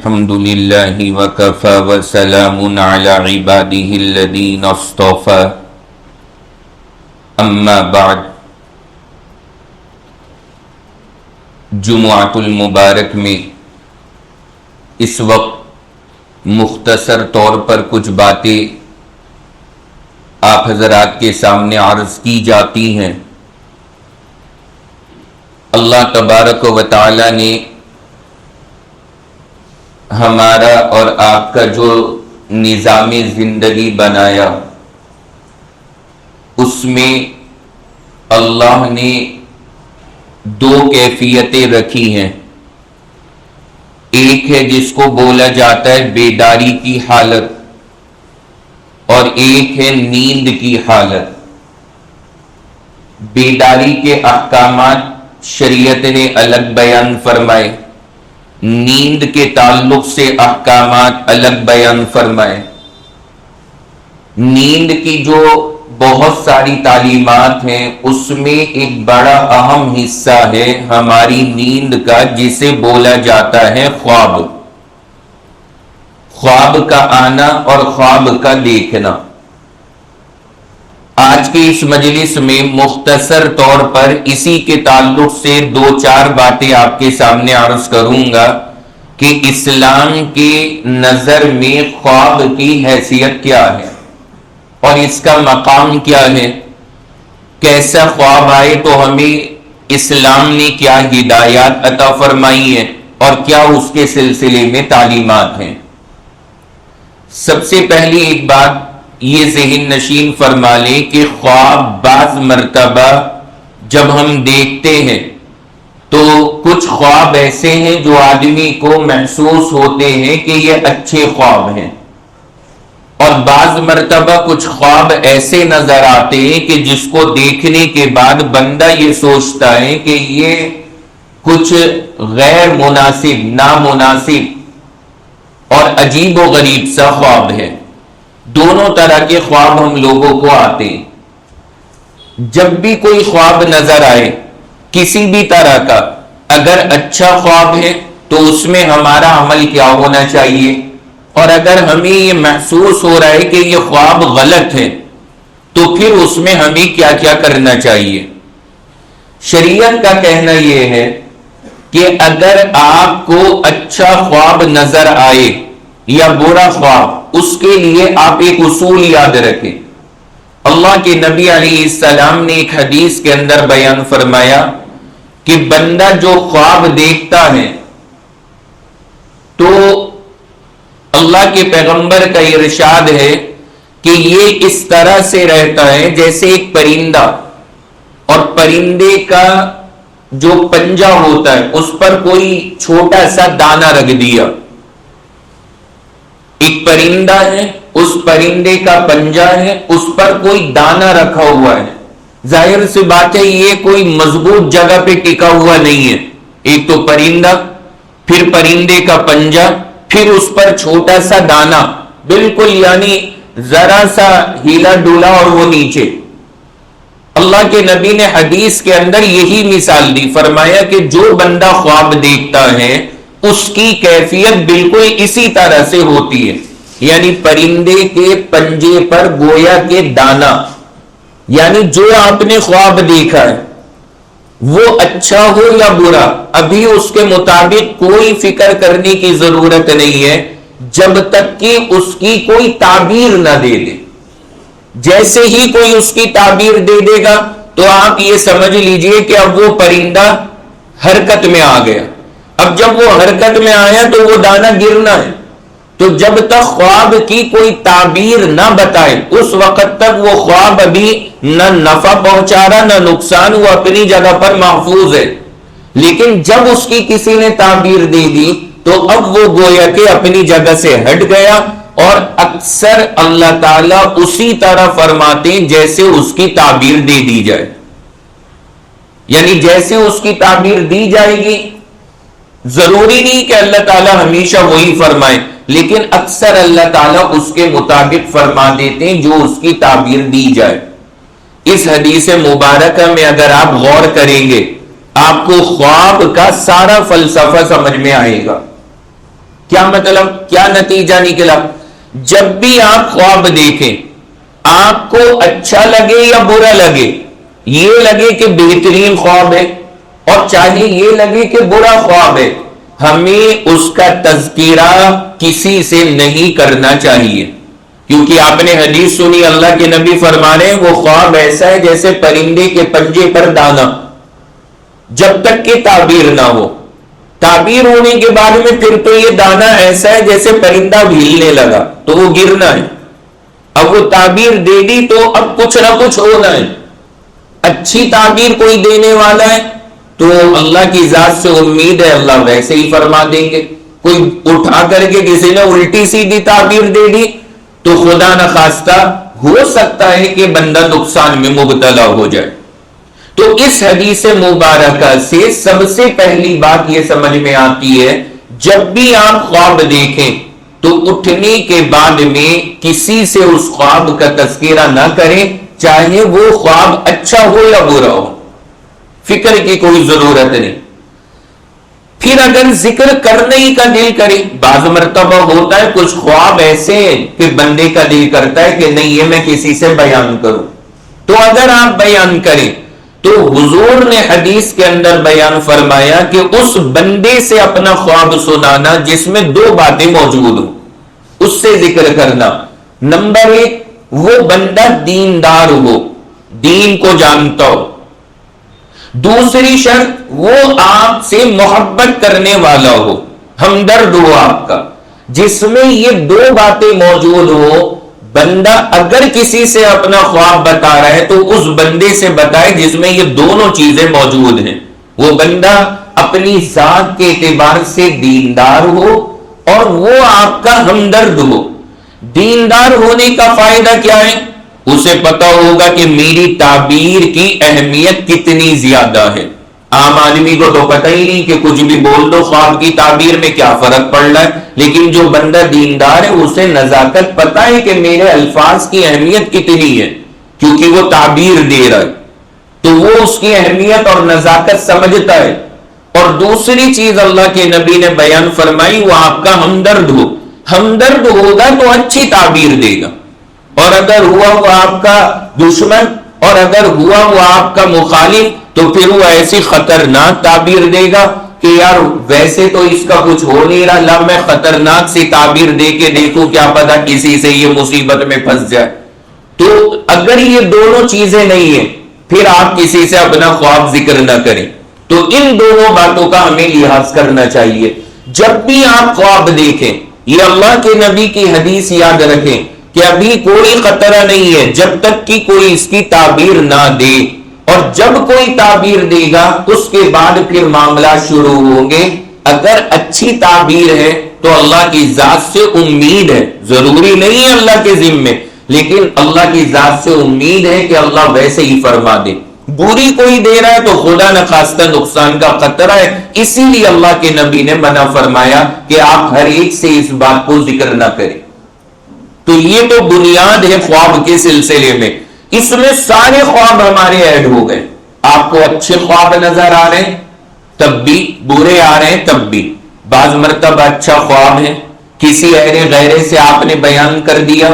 الحمد لله وكفى وسلام على عباده الذين اصطفى اما بعد جمعۃ المبارک میں اس وقت مختصر طور پر کچھ باتیں آپ حضرات کے سامنے عرض کی جاتی ہیں۔ اللہ تبارک و تعالی نے ہمارا اور آپ کا جو نظام زندگی بنایا، اس میں اللہ نے دو کیفیتیں رکھی ہیں۔ ایک ہے جس کو بولا جاتا ہے بیداری کی حالت، اور ایک ہے نیند کی حالت۔ بیداری کے احکامات شریعت نے الگ بیان فرمائے، نیند کے تعلق سے احکامات الگ بیان فرمائے۔ نیند کی جو بہت ساری تعلیمات ہیں، اس میں ایک بڑا اہم حصہ ہے ہماری نیند کا، جسے بولا جاتا ہے خواب۔ خواب کا آنا اور خواب کا دیکھنا۔ آج کی اس مجلس میں مختصر طور پر اسی کے تعلق سے دو چار باتیں آپ کے سامنے عرض کروں گا کہ اسلام کے نظر میں خواب کی حیثیت کیا ہے اور اس کا مقام کیا ہے، کیسا خواب آئے تو ہمیں اسلام نے کیا ہدایات عطا فرمائی ہیں اور کیا اس کے سلسلے میں تعلیمات ہیں۔ سب سے پہلی ایک بات یہ ذہن نشین فرما لیں کہ خواب بعض مرتبہ جب ہم دیکھتے ہیں تو کچھ خواب ایسے ہیں جو آدمی کو محسوس ہوتے ہیں کہ یہ اچھے خواب ہیں، اور بعض مرتبہ کچھ خواب ایسے نظر آتے ہیں کہ جس کو دیکھنے کے بعد بندہ یہ سوچتا ہے کہ یہ کچھ غیر مناسب، نامناسب اور عجیب و غریب سا خواب ہے۔ دونوں طرح کے خواب ہم لوگوں کو آتے ہیں۔ جب بھی کوئی خواب نظر آئے کسی بھی طرح کا، اگر اچھا خواب ہے تو اس میں ہمارا عمل کیا ہونا چاہیے، اور اگر ہمیں یہ محسوس ہو رہا ہے کہ یہ خواب غلط ہے تو پھر اس میں ہمیں کیا کیا کرنا چاہیے۔ شریعت کا کہنا یہ ہے کہ اگر آپ کو اچھا خواب نظر آئے یا برا خواب، اس کے لیے آپ ایک اصول یاد رکھیں۔ اللہ کے نبی علیہ السلام نے ایک حدیث کے اندر بیان فرمایا کہ بندہ جو خواب دیکھتا ہے تو اللہ کے پیغمبر کا ارشاد ہے کہ یہ اس طرح سے رہتا ہے جیسے ایک پرندہ، اور پرندے کا جو پنجہ ہوتا ہے اس پر کوئی چھوٹا سا دانہ رکھ دیا۔ ایک پرندہ ہے، اس پرندے کا پنجہ ہے، اس پر کوئی دانہ رکھا ہوا ہے۔ ظاہر سی بات ہے یہ کوئی مضبوط جگہ پہ ٹکا ہوا نہیں ہے۔ ایک تو پرندہ، پھر پرندے کا پنجہ، پھر اس پر چھوٹا سا دانہ، بالکل یعنی ذرا سا ہیلا ڈولا اور وہ نیچے۔ اللہ کے نبی نے حدیث کے اندر یہی مثال دی، فرمایا کہ جو بندہ خواب دیکھتا ہے اس کی کیفیت بالکل اسی طرح سے ہوتی ہے، یعنی پرندے کے پنجے پر گویا کے دانہ، یعنی جو آپ نے خواب دیکھا ہے وہ اچھا ہو یا برا، ابھی اس کے مطابق کوئی فکر کرنے کی ضرورت نہیں ہے جب تک کہ اس کی کوئی تعبیر نہ دے دے۔ جیسے ہی کوئی اس کی تعبیر دے دے گا تو آپ یہ سمجھ لیجئے کہ اب وہ پرندہ حرکت میں آ گیا۔ اب جب وہ حرکت میں آیا تو وہ دانہ گرنا ہے، تو جب تک خواب کی کوئی تعبیر نہ بتائے اس وقت تک وہ خواب ابھی نہ نفع پہنچا رہا نہ نقصان، وہ اپنی جگہ پر محفوظ ہے۔ لیکن جب اس کی کسی نے تعبیر دے دی تو اب وہ گویا کہ اپنی جگہ سے ہٹ گیا، اور اکثر اللہ تعالیٰ اسی طرح فرماتے ہیں جیسے اس کی تعبیر دے دی جائے، یعنی جیسے اس کی تعبیر دی جائے گی۔ ضروری نہیں کہ اللہ تعالیٰ ہمیشہ وہی فرمائے، لیکن اکثر اللہ تعالیٰ اس کے مطابق فرما دیتے ہیں جو اس کی تعبیر دی جائے۔ اس حدیث مبارکہ میں اگر آپ غور کریں گے آپ کو خواب کا سارا فلسفہ سمجھ میں آئے گا۔ کیا مطلب، کیا نتیجہ نکلا؟ جب بھی آپ خواب دیکھیں، آپ کو اچھا لگے یا برا لگے، یہ لگے کہ بہترین خواب ہے اور چاہے یہ لگے کہ برا خواب ہے، ہمیں اس کا تذکرہ کسی سے نہیں کرنا چاہیے، کیونکہ آپ نے حدیث سنی، اللہ کے نبی فرما رہے ہیں وہ خواب ایسا ہے جیسے پرندے کے پنجے پر دانا، جب تک کہ تعبیر نہ ہو، تعبیر ہونے کے بعد میں پھر تو یہ دانا ایسا ہے جیسے پرندہ بھیلنے لگا تو وہ گرنا ہے، اب وہ تعبیر دے دی تو اب کچھ نہ کچھ ہونا ہے۔ اچھی تعبیر کوئی دینے والا ہے تو اللہ کی ذات سے امید ہے اللہ ویسے ہی فرما دیں گے، کوئی اٹھا کر کے کسی نے الٹی سیدھی تعبیر دے دی تو خدا نخواستہ ہو سکتا ہے کہ بندہ نقصان میں مبتلا ہو جائے۔ تو اس حدیث مبارکہ سے سب سے پہلی بات یہ سمجھ میں آتی ہے، جب بھی آپ خواب دیکھیں تو اٹھنے کے بعد میں کسی سے اس خواب کا تذکرہ نہ کریں، چاہے وہ خواب اچھا ہو یا برا ہو، فکر کی کوئی ضرورت نہیں۔ پھر اگر ذکر کرنے ہی کا دل کرے، بعض مرتبہ ہوتا ہے کچھ خواب ایسے ہیں کہ بندے کا دل کرتا ہے کہ نہیں یہ میں کسی سے بیان کروں، تو اگر آپ بیان کریں تو حضور نے حدیث کے اندر بیان فرمایا کہ اس بندے سے اپنا خواب سنانا جس میں دو باتیں موجود ہوں، اس سے ذکر کرنا۔ نمبر ایک، وہ بندہ دیندار ہو، دین کو جانتا ہو۔ دوسری شرط، وہ آپ سے محبت کرنے والا ہو، ہمدرد ہو آپ کا۔ جس میں یہ دو باتیں موجود ہو، بندہ اگر کسی سے اپنا خواب بتا رہا ہے تو اس بندے سے بتائے جس میں یہ دونوں چیزیں موجود ہیں۔ وہ بندہ اپنی ذات کے اعتبار سے دیندار ہو اور وہ آپ کا ہمدرد ہو۔ دیندار ہونے کا فائدہ کیا ہے؟ اسے پتا ہوگا کہ میری تعبیر کی اہمیت کتنی زیادہ ہے۔ عام آدمی کو تو پتہ ہی نہیں کہ کچھ بھی بول دو، خواب کی تعبیر میں کیا فرق پڑ رہا ہے، لیکن جو بندہ دیندار ہے اسے نزاکت پتا ہے کہ میرے الفاظ کی اہمیت کتنی ہے، کیونکہ وہ تعبیر دے رہا ہے تو وہ اس کی اہمیت اور نزاکت سمجھتا ہے۔ اور دوسری چیز اللہ کے نبی نے بیان فرمائی، وہ آپ کا ہمدرد ہو۔ ہمدرد ہوگا تو اچھی تعبیر دے گا، اور اگر ہوا وہ آپ کا دشمن اور اگر ہوا وہ آپ کا مخالف تو پھر وہ ایسی خطرناک تعبیر دے گا کہ یار ویسے تو اس کا کچھ ہو نہیں رہا، لا میں خطرناک سی تعبیر دے کے دیکھوں کیا پتا کسی سے یہ مصیبت میں پھنس جائے۔ تو اگر یہ دونوں چیزیں نہیں ہیں پھر آپ کسی سے اپنا خواب ذکر نہ کریں۔ تو ان دونوں باتوں کا ہمیں لحاظ کرنا چاہیے۔ جب بھی آپ خواب دیکھیں، یہ اللہ کے نبی کی حدیث یاد رکھیں کہ ابھی کوئی خطرہ نہیں ہے جب تک کہ کوئی اس کی تعبیر نہ دے، اور جب کوئی تعبیر دے گا اس کے بعد پھر معاملات شروع ہوں گے۔ اگر اچھی تعبیر ہے تو اللہ کی ذات سے امید ہے، ضروری نہیں ہے اللہ کے ذمے، لیکن اللہ کی ذات سے امید ہے کہ اللہ ویسے ہی فرما دے۔ بری کوئی دے رہا ہے تو خدا نخواستہ نقصان کا خطرہ ہے، اسی لیے اللہ کے نبی نے منع فرمایا کہ آپ ہر ایک سے اس بات کو ذکر نہ کریں۔ تو یہ تو بنیاد ہے خواب کے سلسلے میں، اس میں سارے خواب ہمارے ایڈ ہو گئے۔ آپ کو اچھے خواب نظر آ رہے ہیں تب بھی، برے آ رہے ہیں تب بھی۔ بعض مرتبہ اچھا خواب ہے، کسی اہل غیرے سے آپ نے بیان کر دیا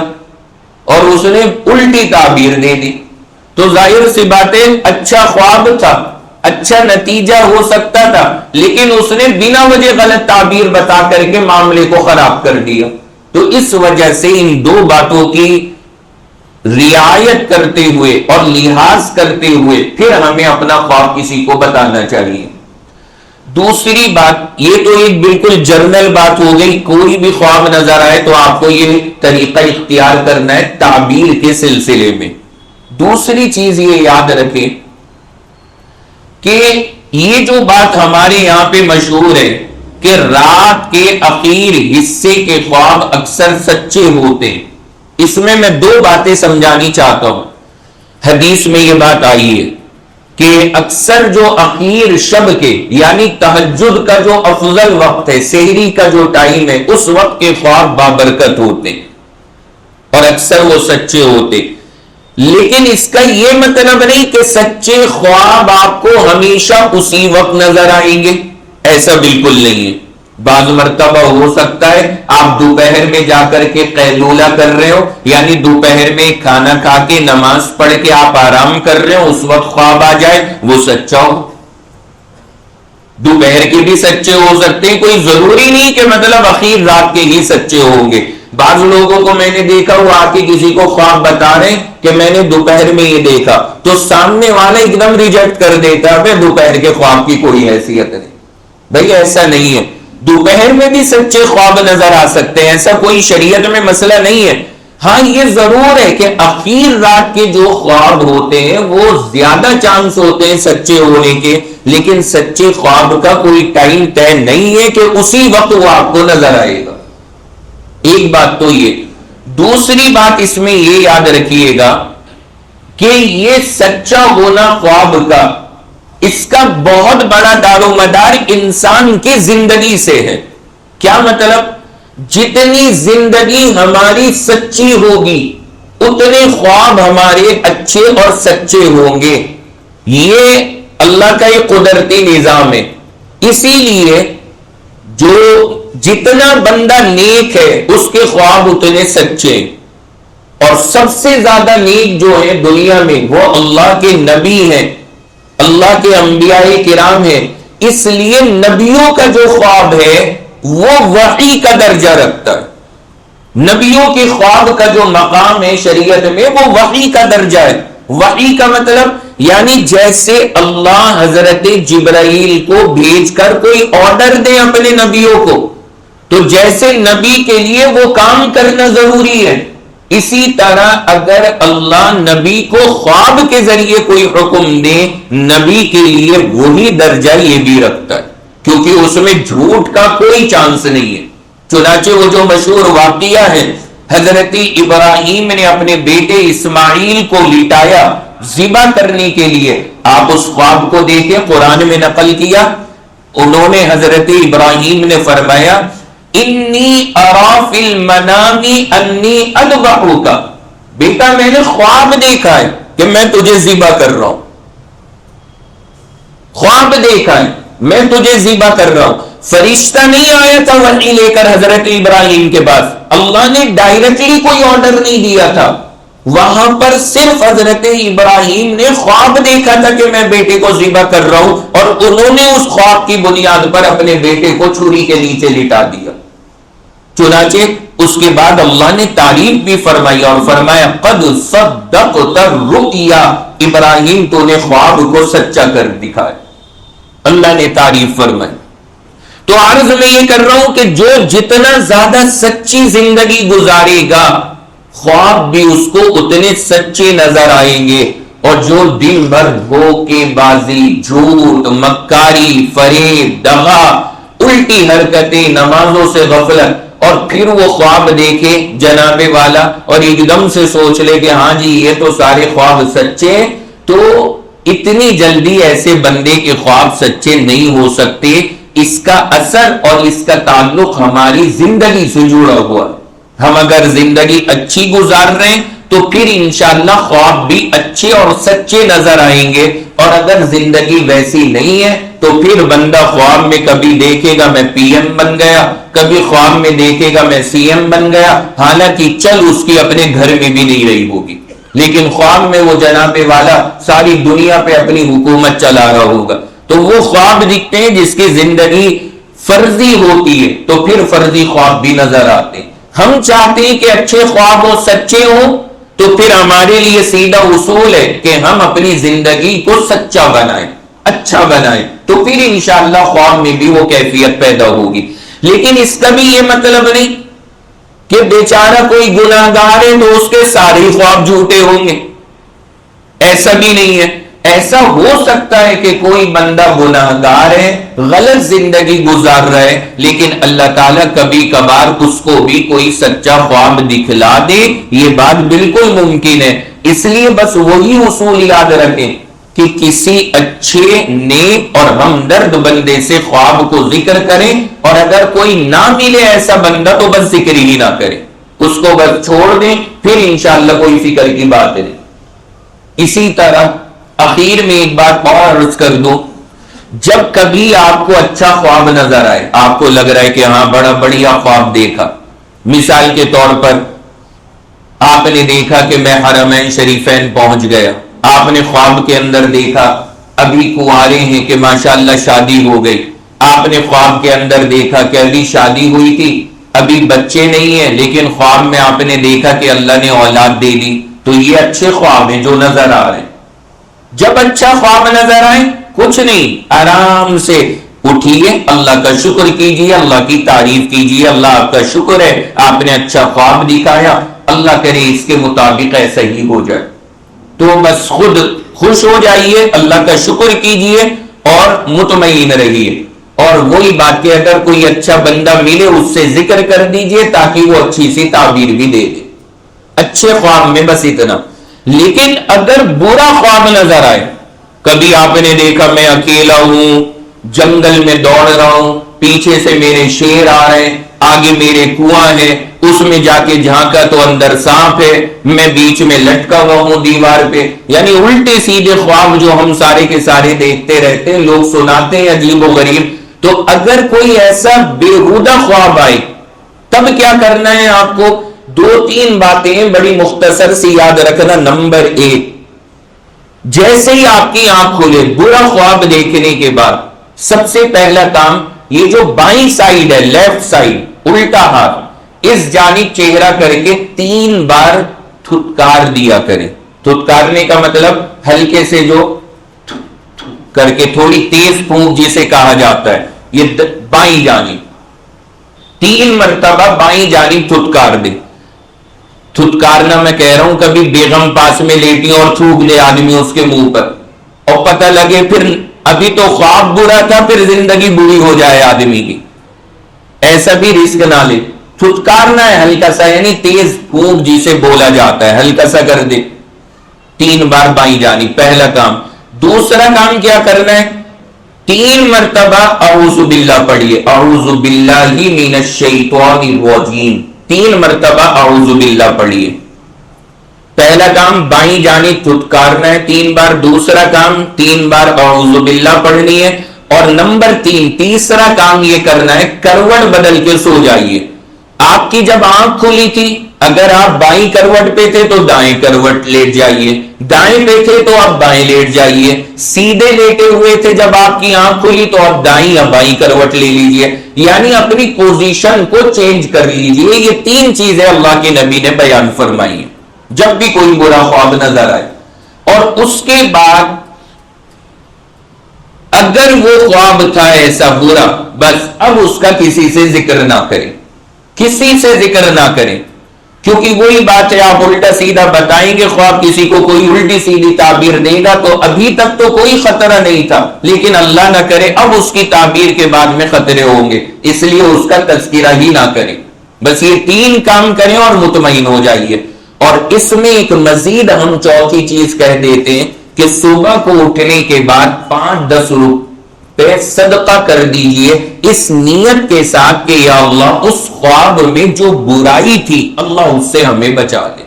اور اس نے الٹی تعبیر دے دی، تو ظاہر سی باتیں اچھا خواب تھا، اچھا نتیجہ ہو سکتا تھا، لیکن اس نے بنا وجہ غلط تعبیر بتا کر کے معاملے کو خراب کر دیا۔ تو اس وجہ سے ان دو باتوں کی رعایت کرتے ہوئے اور لحاظ کرتے ہوئے پھر ہمیں اپنا خواب کسی کو بتانا چاہیے۔ دوسری بات، یہ تو ایک بالکل جرنل بات ہو گئی، کوئی بھی خواب نظر آئے تو آپ کو یہ طریقہ اختیار کرنا ہے تعبیر کے سلسلے میں۔ دوسری چیز یہ یاد رکھیں کہ یہ جو بات ہمارے یہاں پہ مشہور ہے کہ رات کے اخیر حصے کے خواب اکثر سچے ہوتے ہیں، اس میں دو باتیں سمجھانی چاہتا ہوں۔ حدیث میں یہ بات آئی ہے کہ اکثر جو اخیر شب کے یعنی تہجد کا جو افضل وقت ہے، سحری کا جو ٹائم ہے، اس وقت کے خواب بابرکت ہوتے ہیں اور اکثر وہ سچے ہوتے۔ لیکن اس کا یہ مطلب نہیں کہ سچے خواب آپ کو ہمیشہ اسی وقت نظر آئیں گے، ایسا بالکل نہیں ہے۔ بعض مرتبہ ہو سکتا ہے آپ دوپہر میں جا کر کے قیلولہ کر رہے ہو، یعنی دوپہر میں کھانا کھا کے نماز پڑھ کے آپ آرام کر رہے ہو، اس وقت خواب آ جائے، وہ سچا ہو۔ دوپہر کے بھی سچے ہو سکتے ہیں، کوئی ضروری نہیں کہ مطلب اخیر رات کے ہی سچے ہوں گے۔ بعض لوگوں کو میں نے دیکھا وہ آ کے کسی کو خواب بتا رہے ہیں کہ میں نے دوپہر میں یہ دیکھا، تو سامنے والا ایک دم ریجیکٹ کر دیتا ہے، دوپہر کے خواب کی کوئی حیثیت نہیں۔ بھائی ایسا نہیں ہے، دوپہر میں بھی سچے خواب نظر آ سکتے ہیں، ایسا کوئی شریعت میں مسئلہ نہیں ہے۔ ہاں یہ ضرور ہے کہ اخیر رات کے جو خواب ہوتے ہیں وہ زیادہ چانس ہوتے ہیں سچے ہونے کے، لیکن سچے خواب کا کوئی ٹائم طے نہیں ہے کہ اسی وقت وہ آپ کو نظر آئے گا۔ ایک بات تو یہ، دوسری بات اس میں یہ یاد رکھیے گا کہ یہ سچا ہونا خواب کا، اس کا بہت بڑا دار و مدار انسان کی زندگی سے ہے۔ کیا مطلب؟ جتنی زندگی ہماری سچی ہوگی اتنے خواب ہمارے اچھے اور سچے ہوں گے۔ یہ اللہ کا ایک قدرتی نظام ہے۔ اسی لیے جو جتنا بندہ نیک ہے اس کے خواب اتنے سچے، اور سب سے زیادہ نیک جو ہے دنیا میں وہ اللہ کے نبی ہیں، اللہ کے انبیاء کرام ہیں۔ اس لیے نبیوں کا جو خواب ہے وہ وحی کا درجہ رکھتا ہے۔ نبیوں کے خواب کا جو مقام ہے شریعت میں وہ وحی کا درجہ ہے۔ وحی کا مطلب یعنی جیسے اللہ حضرت جبرائیل کو بھیج کر کوئی آرڈر دے اپنے نبیوں کو، تو جیسے نبی کے لیے وہ کام کرنا ضروری ہے، اسی طرح اگر اللہ نبی کو خواب کے ذریعے کوئی حکم دے، نبی کے لیے وہی درجہ یہ بھی رکھتا ہے، کیونکہ اس میں جھوٹ کا کوئی چانس نہیں ہے۔ چنانچہ وہ جو مشہور واقعہ ہے، حضرت ابراہیم نے اپنے بیٹے اسماعیل کو لٹایا ذبح کرنے کے لیے، آپ اس خواب کو دیکھیں، قرآن میں نقل کیا، انہوں نے حضرت ابراہیم نے فرمایا انی ارا فی المنام انی اذبحک، بیٹا میں نے خواب دیکھا ہے کہ میں تجھے ذبح کر رہا ہوں، خواب دیکھا ہے میں تجھے ذبح کر رہا ہوں۔ فرشتہ نہیں آیا تھا وحی لے کر حضرت ابراہیم کے پاس، اللہ نے ڈائریکٹلی کوئی آرڈر نہیں دیا تھا، وہاں پر صرف حضرت ابراہیم نے خواب دیکھا تھا کہ میں بیٹے کو ذبح کر رہا ہوں، اور انہوں نے اس خواب کی بنیاد پر اپنے بیٹے کو چھری کے نیچے لٹا دیا۔ چنانچہ اس کے بعد اللہ نے تعریف بھی فرمائی اور فرمایا قد صدقت الرؤیا، ابراہیم تو نے خواب کو سچا کر دکھایا، اللہ نے تعریف فرمائی۔ تو عرض میں یہ کر رہا ہوں کہ جو جتنا زیادہ سچی زندگی گزارے گا خواب بھی اس کو اتنے سچے نظر آئیں گے، اور جو دن بھر دھوکے بازی، جھوٹ، مکاری، فریب، دغا، الٹی حرکتیں، نمازوں سے غفلت، اور پھر وہ خواب دیکھے جناب والا اور ایک دم سے سوچ لے کہ ہاں جی یہ تو سارے خواب سچے، تو اتنی جلدی ایسے بندے کے خواب سچے نہیں ہو سکتے۔ اس کا اثر اور اس کا تعلق ہماری زندگی سے جڑا ہوا ہے۔ ہم اگر زندگی اچھی گزار رہے ہیں تو پھر انشاءاللہ خواب بھی اچھے اور سچے نظر آئیں گے، اور اگر زندگی ویسی نہیں ہے تو پھر بندہ خواب میں کبھی دیکھے گا میں پی ایم بن گیا، کبھی خواب میں دیکھے گا میں سی ایم بن گیا، حالانکہ چل اس کی اپنے گھر میں بھی نہیں رہی ہوگی، لیکن خواب میں وہ جناب والا ساری دنیا پہ اپنی حکومت چلا رہا ہوگا۔ تو وہ خواب دکھتے ہیں جس کی زندگی فرضی ہوتی ہے، تو پھر فرضی خواب بھی نظر آتے ہیں۔ ہم چاہتے ہیں کہ اچھے خواب ہو، سچے ہوں، تو پھر ہمارے لیے سیدھا اصول ہے کہ ہم اپنی زندگی کو سچا بنائیں، اچھا بنائیں، تو پھر انشاءاللہ خواب میں بھی وہ کیفیت پیدا ہوگی۔ لیکن اس کا بھی یہ مطلب نہیں کہ بیچارہ کوئی گناہگار ہے تو اس کے سارے خواب جھوٹے ہوں گے، ایسا بھی نہیں ہے۔ ایسا ہو سکتا ہے کہ کوئی بندہ گناہگار ہے، غلط زندگی گزار رہا ہے، لیکن اللہ تعالیٰ کبھی کبھار اس کو بھی کوئی سچا خواب دکھلا دے، یہ بات بالکل ممکن ہے۔ اس لیے بس وہی اصول یاد رکھیں کہ کسی اچھے، نیک اور ہمدرد بندے سے خواب کو ذکر کریں، اور اگر کوئی نہ ملے ایسا بندہ تو بس ذکر ہی نہ کریں، اس کو بس چھوڑ دیں، پھر انشاءاللہ کوئی فکر کی بات نہیں۔ اسی طرح اخیر میں ایک بات اور عرض کر دوں جب کبھی آپ کو اچھا خواب نظر آئے، آپ کو لگ رہا ہے کہ ہاں بڑا بڑھیا خواب دیکھا، مثال کے طور پر آپ نے دیکھا کہ میں حرمین شریفین پہنچ گیا، آپ نے خواب کے اندر دیکھا ابھی کنوارے ہیں کہ ماشاءاللہ شادی ہو گئی، آپ نے خواب کے اندر دیکھا کہ ابھی شادی ہوئی تھی، ابھی بچے نہیں ہیں، لیکن خواب میں آپ نے دیکھا کہ اللہ نے اولاد دے دی، تو یہ اچھے خواب ہیں جو نظر آ رہے ہیں۔ جب اچھا خواب نظر آئے، کچھ نہیں، آرام سے اٹھیے، اللہ کا شکر کیجیے، اللہ کی تعریف کیجیے، اللہ آپ کا شکر ہے آپ نے اچھا خواب دکھایا، اللہ کرے اس کے مطابق ایسا ہی ہو جائے۔ تو بس خود خوش ہو جائیے، اللہ کا شکر کیجیے اور مطمئن رہیے۔ اور وہی بات کہ اگر کوئی اچھا بندہ ملے اس سے ذکر کر دیجئے تاکہ وہ اچھی سی تعبیر بھی دے دے، اچھے خواب میں بس اتنا۔ لیکن اگر برا خواب نظر آئے، کبھی آپ نے دیکھا میں اکیلا ہوں، جنگل میں دوڑ رہا ہوں، پیچھے سے میرے شیر آ رہے ہیں، آگے میرے کنواں ہے، اس میں جا کے جھانکا تو اندر سانپ ہے، میں بیچ میں لٹکا ہوا ہوں دیوار پہ، یعنی الٹے سیدھے خواب جو ہم سارے کے سارے دیکھتے رہتے ہیں، لوگ سناتے ہیں عجیب و غریب۔ تو اگر کوئی ایسا بےہودہ خواب آئے تب کیا کرنا ہے آپ کو؟ 2-3 باتیں بڑی مختصر سی یاد رکھنا۔ نمبر 1، جیسے ہی آپ کی آنکھ کھلے برا خواب دیکھنے کے بعد، سب سے پہلا کام یہ جو بائیں سائیڈ ہے، لیفٹ سائیڈ، الٹا ہاتھ، اس جانب چہرہ کر کے 3 بار تھتکار دیا کریں۔ تھتکارنے کا مطلب ہلکے سے جو کر کے تھوڑی تیز پھونک جسے کہا جاتا ہے، یہ بائیں جانب 3 مرتبہ بائیں جانب تھتکار دے۔ تھتکارنا میں کہہ رہا ہوں کبھی بیگم پاس میں لیٹی اور تھوک دے آدمی اس کے منہ پر، اور پتہ لگے پھر ابھی تو خواب برا تھا پھر زندگی بری ہو جائے آدمی کی، ایسا بھی رسک نہ لے۔ تھتکارنا ہے ہلکا سا، یعنی تیز پھونک جسے بولا جاتا ہے، ہلکا سا کر دے 3 بار بائیں جانب، پہلا کام۔ دوسرا کام کیا کرنا ہے؟ 3 مرتبہ اعوذ باللہ پڑھیے، اعوذ باللہ من الشیطان الرجیم، 3 مرتبہ اعوذ باللہ پڑھیے۔ پہلا کام بائیں جانب تھتکارنا ہے 3 بار، دوسرا کام 3 بار اعوذ باللہ پڑھنی ہے، اور نمبر 3 تیسرا کام یہ کرنا ہے کروٹ بدل کے سو جائیے۔ آپ کی جب آنکھ کھلی تھی اگر آپ بائیں کروٹ پہ تھے تو دائیں کروٹ لیٹ جائیے، دائیں پہ تھے تو آپ بائیں لیٹ جائیے، سیدھے لیٹے ہوئے تھے جب آپ کی آنکھ کھلی تو آپ دائیں یا بائیں کروٹ لے لیجئے، یعنی اپنی پوزیشن کو چینج کر لیجئے۔ یہ 3 چیزیں اللہ کے نبی نے بیان فرمائی ہیں جب بھی کوئی برا خواب نظر آئے۔ اور اس کے بعد اگر وہ خواب تھا ایسا برا، بس اب اس کا کسی سے ذکر نہ کریں، کسی سے ذکر نہ کریں، کیونکہ وہی بات ہے آپ الٹا سیدھا بتائیں گے خواب، کسی کو کوئی الٹی سیدھی تعبیر دے گا تو ابھی تک تو کوئی خطرہ نہیں تھا، لیکن اللہ نہ کرے اب اس کی تعبیر کے بعد میں خطرے ہوں گے، اس لیے اس کا تذکرہ ہی نہ کریں۔ بس یہ 3 کام کریں اور مطمئن ہو جائیے۔ اور اس میں ایک مزید ہم چوتھی چیز کہہ دیتے ہیں کہ صبح کو اٹھنے کے بعد 5-10 روپے صدقہ کر دیجئے، اس نیت کے ساتھ کہ یا اللہ اس خواب میں جو برائی تھی اللہ اس سے ہمیں بچا دے،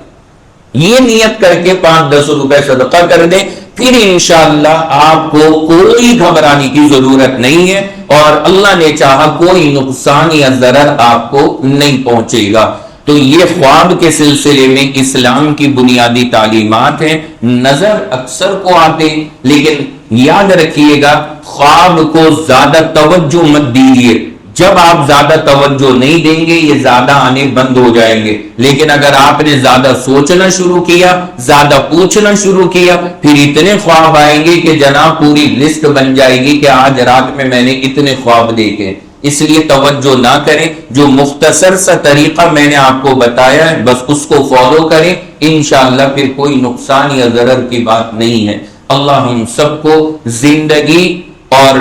یہ نیت کر کے 5-10 روپے صدقہ کر دیں، پھر انشاءاللہ آپ کو کوئی گھبرانے کی ضرورت نہیں ہے، اور اللہ نے چاہا کوئی نقصان یا ضرر آپ کو نہیں پہنچے گا۔ تو یہ خواب کے سلسلے میں اسلام کی بنیادی تعلیمات ہیں، نظر اکثر کو آتے، لیکن یاد رکھیے گا خواب کو زیادہ توجہ مت دیجیے، جب آپ زیادہ توجہ نہیں دیں گے یہ زیادہ آنے بند ہو جائیں گے، لیکن اگر آپ نے زیادہ سوچنا شروع کیا، زیادہ پوچھنا شروع کیا، پھر اتنے خواب آئیں گے کہ جناب پوری لسٹ بن جائے گی کہ آج رات میں نے اتنے خواب دیکھے۔ اس لیے توجہ نہ کریں، جو مختصر سا طریقہ میں نے آپ کو بتایا ہے بس اس کو فالو کریں، انشاءاللہ پھر کوئی نقصان یا ضرر کی بات نہیں ہے۔ اللہ ہم سب کو زندگی اور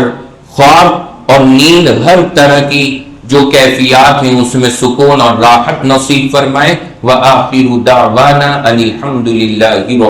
خواب اور نیند ہر طرح کی جو کیفیات ہیں اس میں سکون اور راحت نصیب فرمائے۔ وآخر دعوانا ان الحمد للہ